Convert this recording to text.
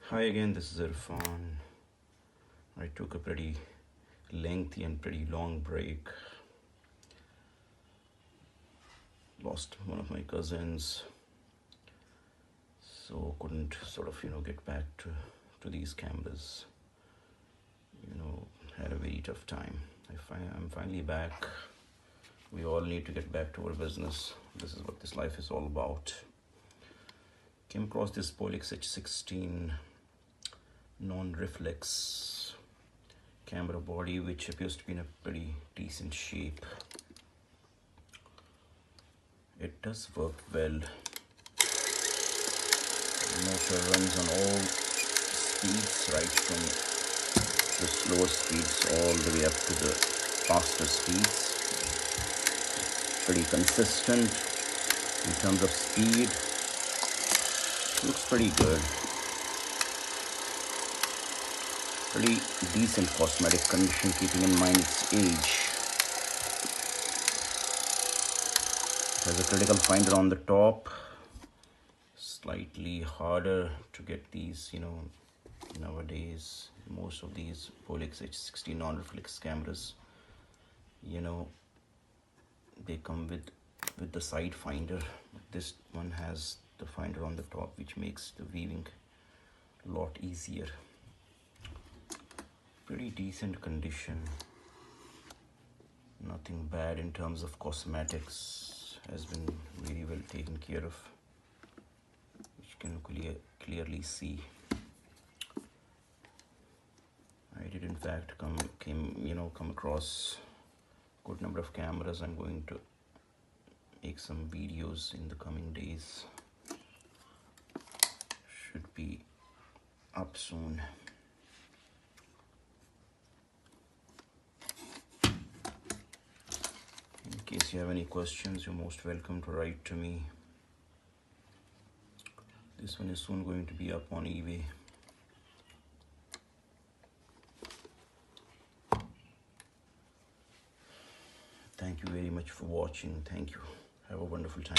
Hi again, this is Irfan. I took a pretty lengthy and pretty long break. Lost one of my cousins, so couldn't get back to these cameras. Had a very tough time. I'm finally back. We all need to get back to our business. This is what this life is all about. Came across this BOLEX H16 Non-Reflex camera body, which appears to be in a pretty decent shape. It does work well. The motor runs on all speeds, right from the slower speeds all the way up to the faster speeds. Pretty consistent in terms of speed. Looks pretty good. Pretty decent cosmetic condition, keeping in mind its age. It has a critical finder on the top. Slightly harder to get these, nowadays. Most of these BOLEX H16 non-reflex cameras, they come with the side finder. This one has the finder on the top, which makes the viewing a lot easier. Pretty decent condition. Nothing bad in terms of cosmetics. Has been very well taken care of, which you can clearly see. I did in fact come across a good number of cameras. I'm going to make some videos in the coming days. Should be up soon. In case you have any questions, you're most welcome to write to me. This one is soon going to be up on eBay. Thank you very much for watching. Thank you. Have a wonderful time.